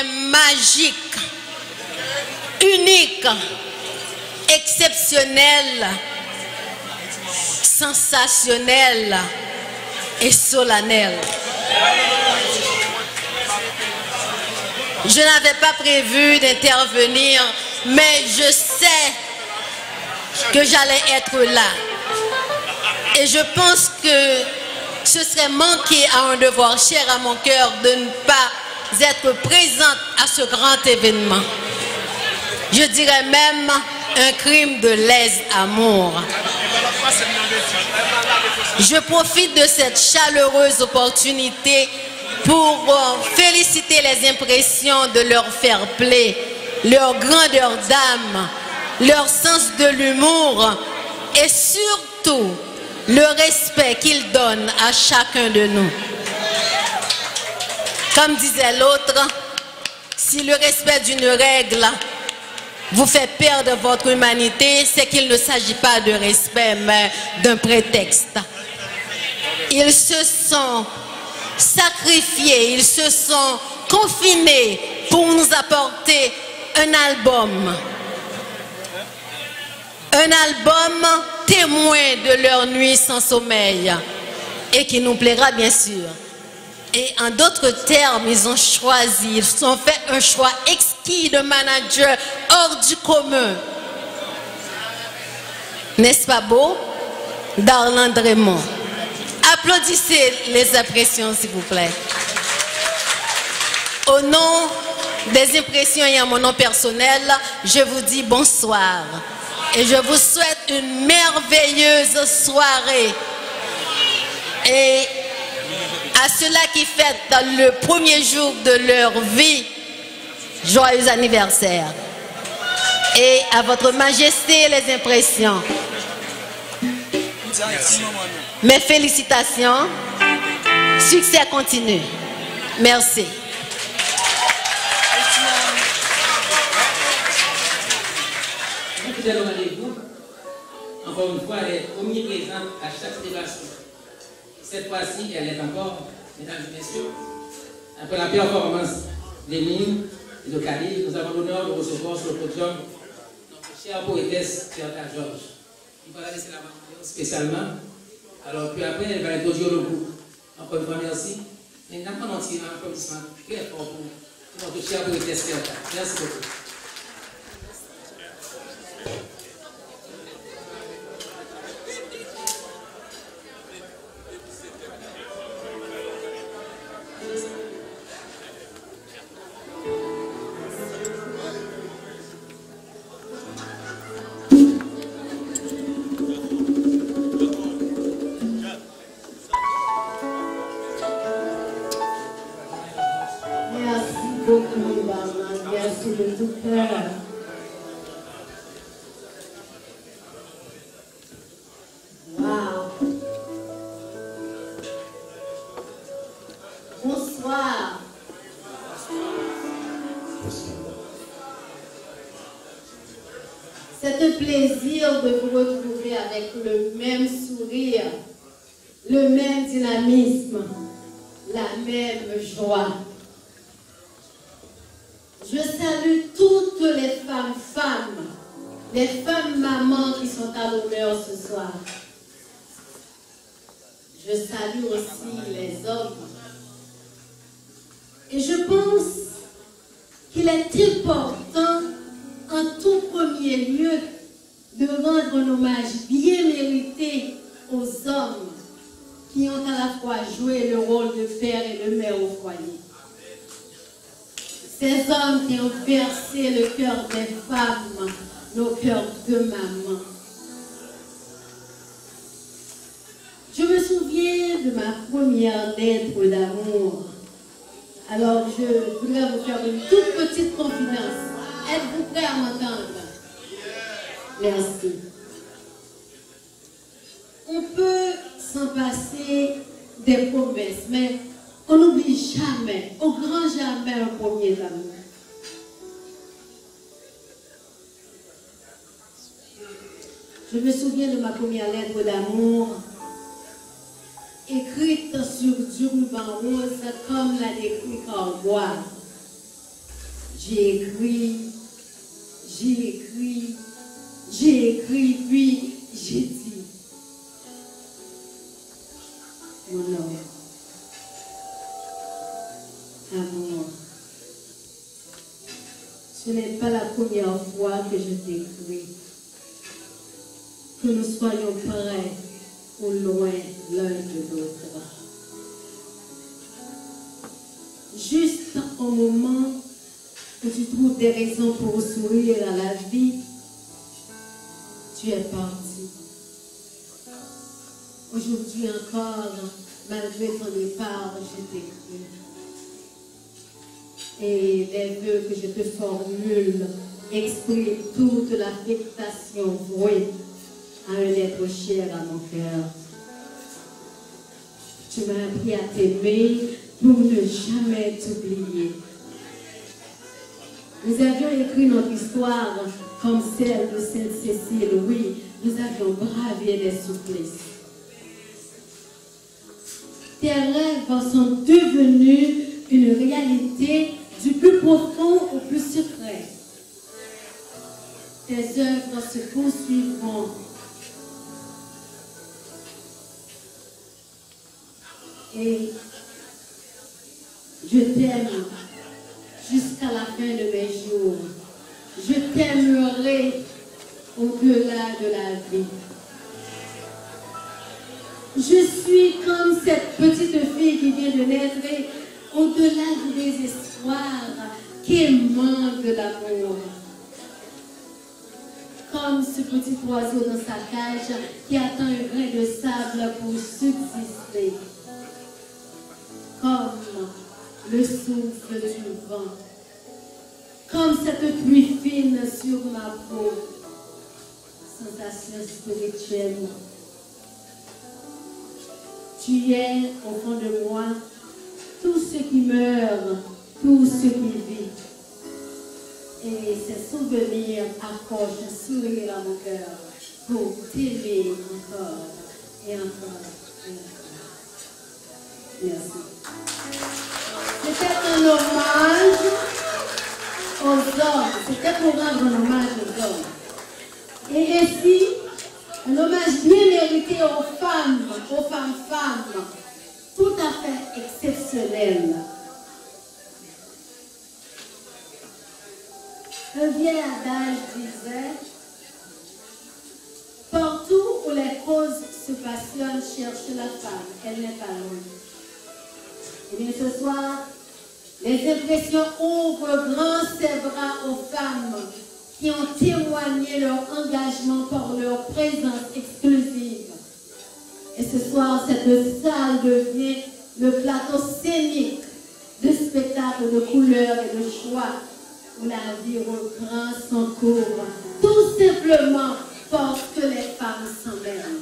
est magique, unique, exceptionnel, sensationnel et solennel. Je n'avais pas prévu d'intervenir, mais je sais que j'allais être là. Et je pense que ce serait manquer à un devoir cher à mon cœur de ne pas être présente à ce grand événement. Je dirais même un crime de lèse-amour. Je profite de cette chaleureuse opportunité pour féliciter les impressions de leur fair-play, leur grandeur d'âme, leur sens de l'humour et surtout le respect qu'ils donnent à chacun de nous. Comme disait l'autre, si le respect d'une règle vous fait perdre votre humanité, c'est qu'il ne s'agit pas de respect, mais d'un prétexte. Ils se sont sacrifiés, ils se sont confinés pour nous apporter un album. Un album témoin de leur nuit sans sommeil et qui nous plaira bien sûr. Et en d'autres termes, ils ont choisi, ils ont fait un choix exquis de manager hors du commun. N'est-ce pas beau? Darland Raymond. Applaudissez les impressions, s'il vous plaît. Au nom des impressions et à mon nom personnel, je vous dis bonsoir. Et je vous souhaite une merveilleuse soirée. Et à ceux-là qui fêtent le premier jour de leur vie, joyeux anniversaire. Et à votre majesté les impressions. Mes félicitations. Succès continu. Merci. Fidèle au rendez-vous, encore une fois, elle est omniprésente à chaque célébration. Cette fois-ci, elle est encore, mesdames et messieurs, après la performance d'Émile et de Khalil, nous avons l'honneur de recevoir sur le podium notre chère poétesse Bertha Georges. Il va la laisser la main spécialement. Alors, puis après, elle va introduire le groupe. Encore une fois, merci. Et nous avons un applaudissement très fort pour notre chère poétesse Bertha. Merci beaucoup. Merci de tout cœur. Wow. Bonsoir. C'est un plaisir de vous retrouver avec le même sourire, le même dynamisme, la même joie. Je salue toutes les femmes, les femmes mamans qui sont à l'honneur ce soir. Je salue aussi les hommes. Et je pense qu'il est important, en tout premier lieu, de rendre un hommage bien mérité aux hommes qui ont à la fois joué le rôle de père et de mère au foyer. Ces hommes qui ont bercé le cœur des femmes, nos cœurs de maman. Je me souviens de ma première lettre d'amour. Alors je voudrais vous faire une toute petite confidence. Êtes-vous prêts à m'entendre? Merci. On peut s'en passer des promesses, mais on n'oublie jamais, au grand jamais, un premier amour. Je me souviens de ma première lettre d'amour, écrite sur du ruban rose, comme l'a décrit Corbois. J'ai écrit, puis j'ai dit, mon homme, amour, ce n'est pas la première fois que je t'écris, que nous soyons près ou loin l'un de l'autre. Juste au moment où tu trouves des raisons pour sourire à la vie, tu es parti. Aujourd'hui encore, malgré ton départ, je t'écris. Et les vœux que je te formule expriment toute l'affectation vouée à un être cher à mon cœur. Tu m'as appris à t'aimer pour ne jamais t'oublier. Nous avions écrit notre histoire comme celle de Sainte-Cécile. Oui, nous avions bravé les supplices. Tes rêves sont devenus une réalité du plus profond au plus secret. Tes œuvres se poursuivront. Et je t'aime jusqu'à la fin de mes jours. Je t'aimerai au-delà de la vie. Je suis comme cette petite fille qui vient de naître et au-delà du désespoir, qui manque de l'amour. Comme ce petit oiseau dans sa cage qui attend un grain de sable pour subsister. Comme le souffle du vent. Comme cette pluie fine sur ma peau. Sensation spirituelle. Tu es au fond de moi tout ce qui meurt, tout ce qui vit. Et ces souvenirs accrochent un sourire à mon cœur pour t'aimer encore et encore et encore. Merci. C'était un hommage aux hommes. C'était pour rendre un hommage aux hommes. Et ainsi, un hommage bien mérité aux femmes, tout à fait exceptionnel. Un vieil adage disait, partout où les causes se passionnent, cherche la femme, elle n'est pas loin. Et bien ce soir, les impressions ouvrent grand ses bras aux femmes qui ont témoigné leur engagement par leur présence exclusive. Et ce soir, cette salle devient le plateau scénique de spectacles de couleurs et de choix où la vie reprend son cours, tout simplement parce que les femmes s'en mêlent.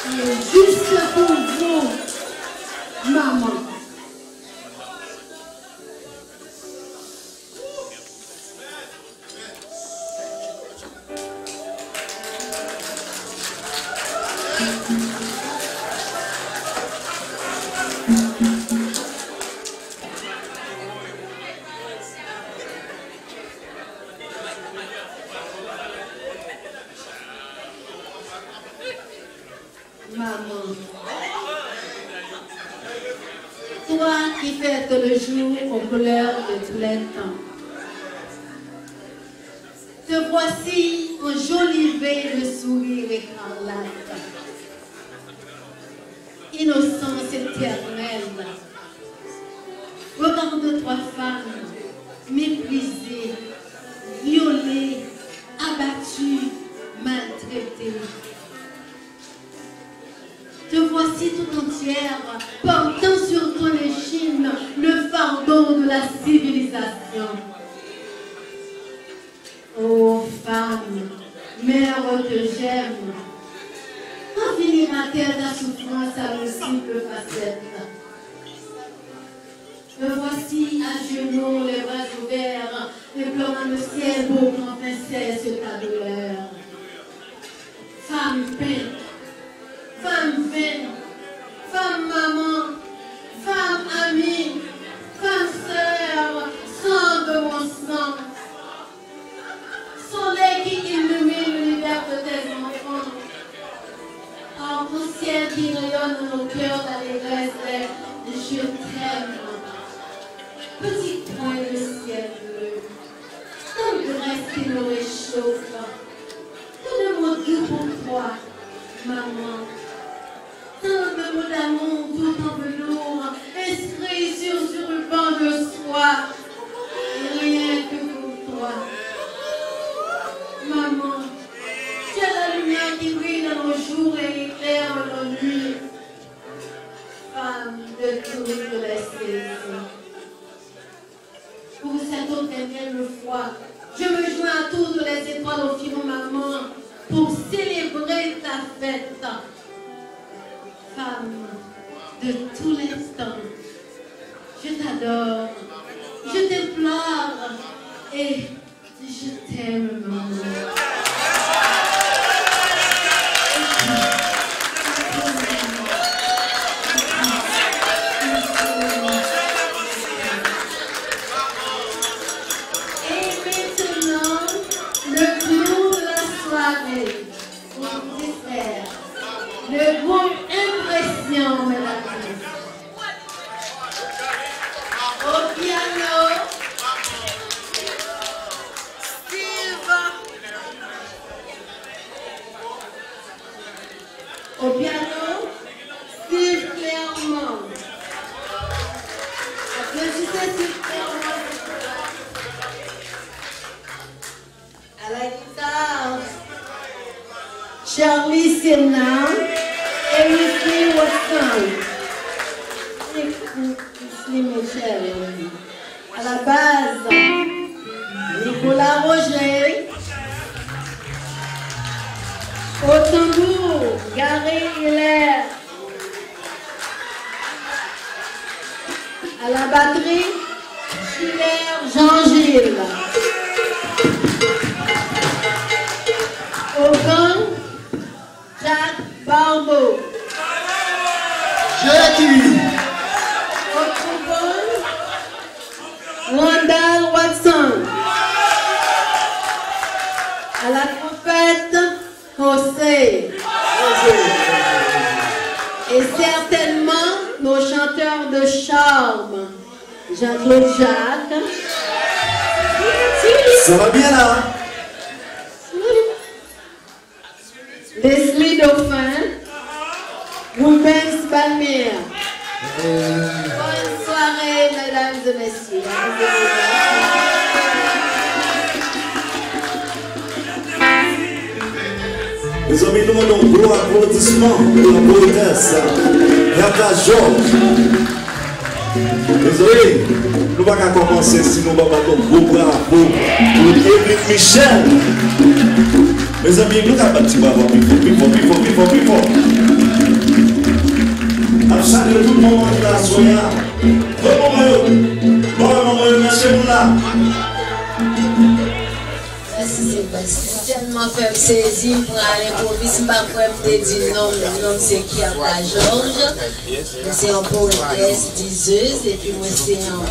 Et juste pour vous, maman, toi qui fêtes le jour aux couleurs de tous les temps. Te voici enjolivé de sourire écarlate. Innocence éternelle. Regarde trois femmes méprisées, violées, abattues, maltraitées. Te voici tout entière, portant sur ton échine le fardeau de la civilisation. Ô femme, mère que j'aime, quand finira-t-elle ta souffrance à multiples facettes? Me voici à genoux, les bras ouverts, implorant le ciel pour qu'enfin cesse ta douleur. Femme peinte, femme vaine, femme maman, femme amie, femme je t'aime. Petit point de ciel bleu, tendresse qui me réchauffe. Tant de mots doux pour toi, maman. Tant de mots d'amour tout en velours, inscrits sur ce ruban de soie. Et rien que pour toi. Maman, tu es la lumière qui brille dans nos jours et éclaire nos nuits. Femme de toutes les saisons. Pour cette autre énième fois, je me joins à toutes les étoiles au fil, maman, pour célébrer ta fête. Femme de tous les temps, je t'adore, je t'implore et je t'aime, maman. Le groupe Impression, mesdames. Au piano, Steve. Au piano, Steve Clermont. Applaudissez Steve Clermont. À la guitare, Charlie Sénat et Lucie Watson. Lucie Michel. À la base, Nicolas Roger. Au tambour, Gary Hiller. À la batterie, Schiller Jean-Gilles. Au gong, Jacques Barbeau. Jackie. Au trombone, Randall Watson. À la trompette, José. Et certainement nos chanteurs de charme, Jean-Claude Jacques. Ça va bien là? Leslie Dauphin, Rubens Balmire. Bonne soirée, mesdames et messieurs. Mes amis, nous demandons un gros applaudissement pour la poétesse Yaka Georges. Désolé, nous ne pouvons pas commencer si nous ne pouvons pas un gros bravo pour Evelyne Michel. Mes amis, nous avons un petit bravo, plus fort. Salut tout le monde qui l'a soigné. Bon, merci là. C'est tellement fait saisir pour aller pour lui. C'est pas pour me dire non, c'est qui a pas Georges. C'est un poétesse, diseuse, et puis moi c'est un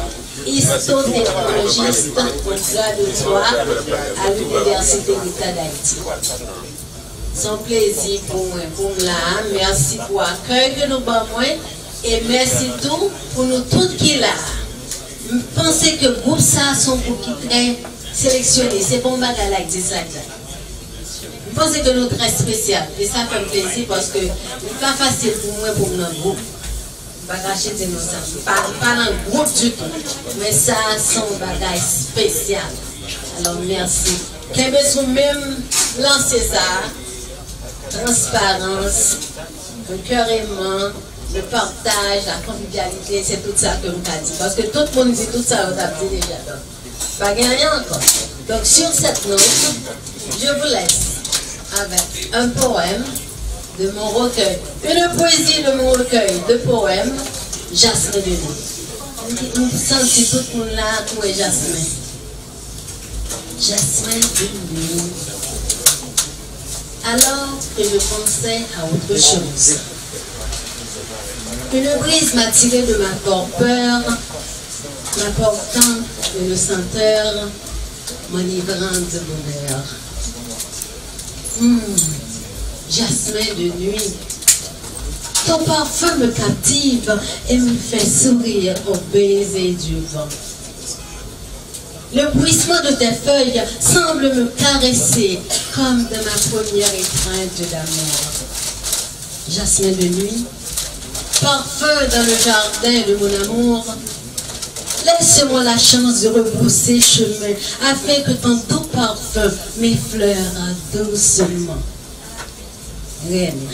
histo-technologiste au grade de droit à l'Université d'État d'Haïti. C'est un plaisir pour moi, là. Merci pour l'accueil que nous avons et merci tout pour nous tous qui là. Je pense que le groupe ça sont pour qui très sélectionnés. C'est bon bagage dit ça. Je pense que nous très spécial et ça fait plaisir parce que c'est pas facile pour moi pour mon groupe. Pas cacher de nous ça. Pas dans le groupe du tout. Mais ça sont bagage spécial. Alors merci. Qu'est-ce que même lancer ça? Transparence, le cœur aimant, le partage, la convivialité, c'est tout ça que nous avons dit. Parce que tout le monde dit tout ça, on a dit déjà. Donc, pas gagné encore. Donc sur cette note, je vous laisse avec un poème de mon recueil. Une poésie de mon recueil de poèmes, Jasmin de nuit. Nous sentons tout le monde là, tout est Jasmin. Jasmin de nuit. Alors que je pensais à autre chose. Une brise m'a tiré de ma torpeur, m'apportant une senteur, m'enivrant de bonheur. Jasmin de nuit, Ton parfum me captive et me fait sourire au baiser du vent. Le bruissement de tes feuilles semble me caresser comme de ma première étreinte d'amour. Jasmin de nuit, parfum dans le jardin de mon amour, laisse-moi la chance de rebrousser chemin afin que ton doux parfum m'effleure doucement. Reine,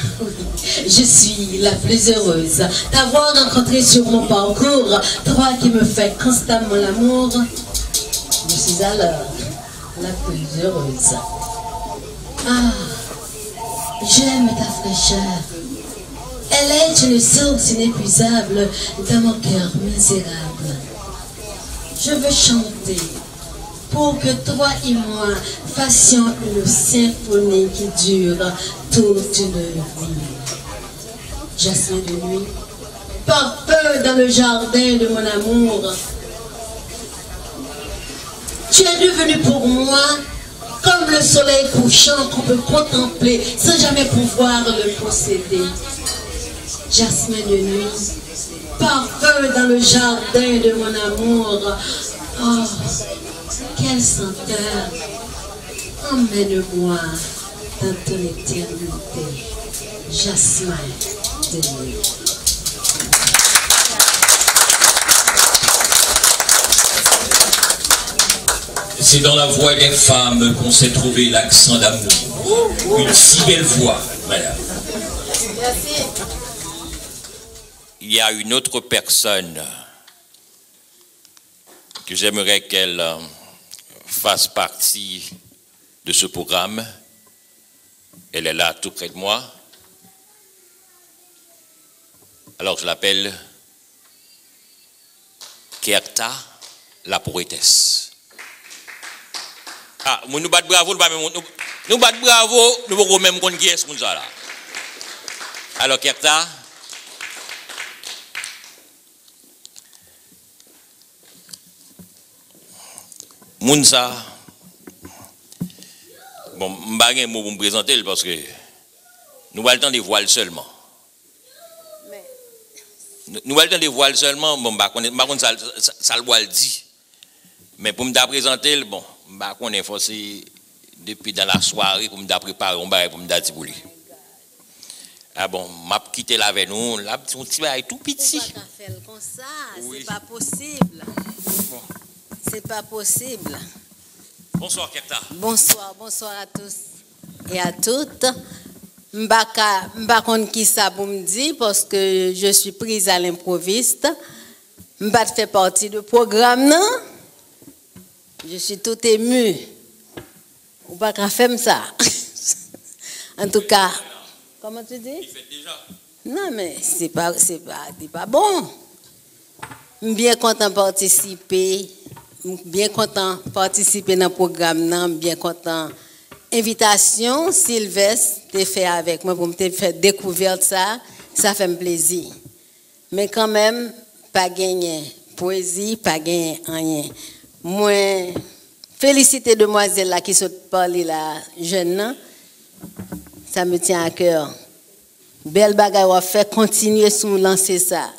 je suis la plus heureuse d'avoir rencontré sur mon parcours toi qui me fais constamment l'amour. Je suis alors la plus heureuse. Ah, j'aime ta fraîcheur. Elle est une source inépuisable dans mon cœur misérable. Je veux chanter pour que toi et moi fassions une symphonie qui dure toute une vie. Jasmin de nuit, parfum dans le jardin de mon amour. Tu es devenu pour moi comme le soleil couchant qu'on peut contempler sans jamais pouvoir le posséder. Jasmin de nuit, parfum dans le jardin de mon amour. Oh, quelle senteur! Emmène-moi dans ton éternité. Jasmin de nuit. C'est dans la voix des femmes qu'on s'est trouvé l'accent d'amour. Une si belle voix, madame. Merci. Il y a une autre personne que j'aimerais qu'elle fasse partie de ce programme. Elle est là tout près de moi. Alors je l'appelle Kerta, la poétesse. Ah, nous battons bravo, nous battons bravo, nous pouvons même qu'on qui est ce là. Alors Kerta, Mounsa, bon, je ne vais pas vous présenter parce que nous avons le temps de voiles seulement. Nous avons le temps de voiles seulement, bon, ça le dit. Mais pour me présenter, bon, je vais forcé depuis dans la soirée pour me préparer un bail pour me dire pour lui. Ah bon, m'a quitté là avec nous, là, son petit bail tout petit. On va faire comme ça, Oui. c'est pas possible. Bon. C'est pas possible. Bonsoir Kerta. Bonsoir, bonsoir à tous et à toutes. M'ba konn qui ça pour me dire parce que je suis prise à l'improviste. M'ba fait partie du programme non. Je suis tout émue. Ou pas qu'à faire ça. En tout cas, comment tu dis? Il fait déjà. Non mais c'est pas bon. Bien content de participer. Bien content de participer dans le programme, bien content. Invitation, Sylvestre, t'es fait avec moi pour me faire découvrir ça fait plaisir. Mais quand même, pas gagner poésie, pas gagner rien. Moi, féliciter demoiselle là qui saute parler la jeune, ça me tient à cœur. Belle bagaille, on va faire continuer sur lancer ça.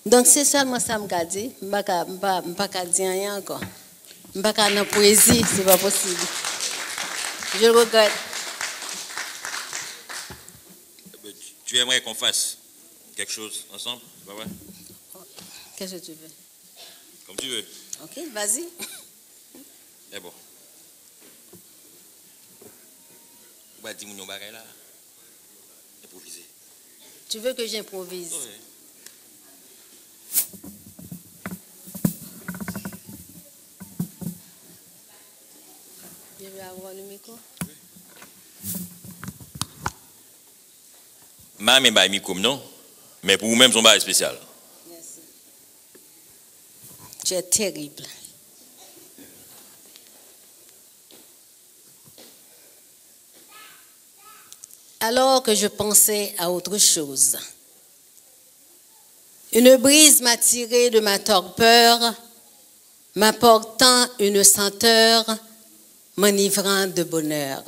Donc c'est seulement ça que je dis. Je ne peux pas dire rien encore. Je ne peux pas dans la poésie, ce n'est pas possible. Je le regrette. Tu aimerais qu'on fasse quelque chose ensemble, pas vrai? Qu'est-ce que tu veux? Comme tu veux. Ok, vas-y. C'est bon. On va dire mon bagage là. Improviser. Tu veux que j'improvise? Oui. Je vais avoir le micro. Ma même pas micro non, mais pour vous-même son bail spécial. Merci. Tu es terrible. Alors que je pensais à autre chose, une brise m'a tiré de ma torpeur, m'apportant une senteur, m'enivrant de bonheur.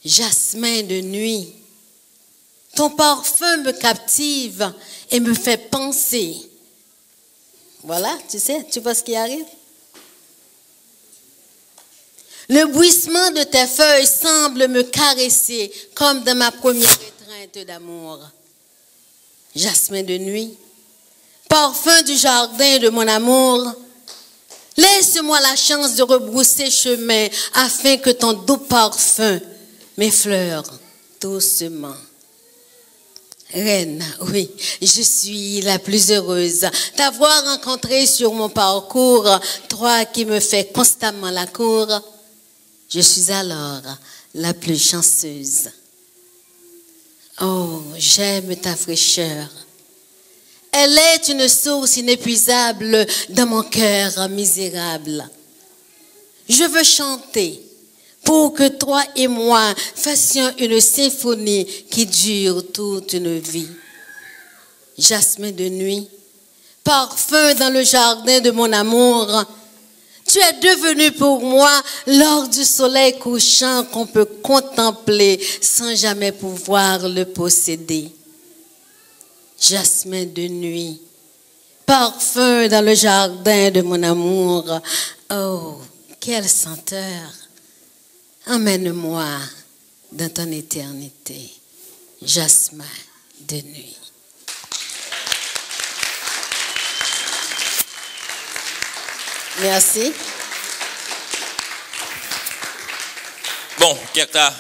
Jasmin de nuit, Ton parfum me captive et me fait penser. Voilà, tu vois ce qui arrive? Le bruissement de tes feuilles semble me caresser comme dans ma première étreinte d'amour. Jasmin de nuit, parfum du jardin de mon amour, laisse-moi la chance de rebrousser chemin afin que ton doux parfum m'effleure doucement. Reine, oui, je suis la plus heureuse d'avoir rencontré sur mon parcours toi qui me fais constamment la cour. Je suis alors la plus chanceuse. Oh, j'aime ta fraîcheur. Elle est une source inépuisable dans mon cœur misérable. Je veux chanter pour que toi et moi fassions une symphonie qui dure toute une vie. Jasmin de nuit, parfum dans le jardin de mon amour, tu es devenu pour moi l'or du soleil couchant qu'on peut contempler sans jamais pouvoir le posséder. Jasmin de nuit, parfum dans le jardin de mon amour, oh, quelle senteur! Emmène-moi dans ton éternité, jasmin de nuit. Merci. Bon, Kerta,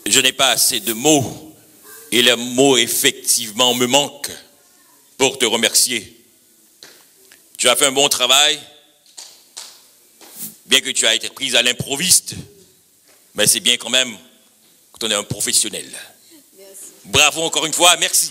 je n'ai pas assez de mots et les mots effectivement me manquent pour te remercier. Tu as fait un bon travail. Bien que tu as été prise à l'improviste, mais c'est bien quand même que tu es un professionnel. Merci. Bravo encore une fois, merci.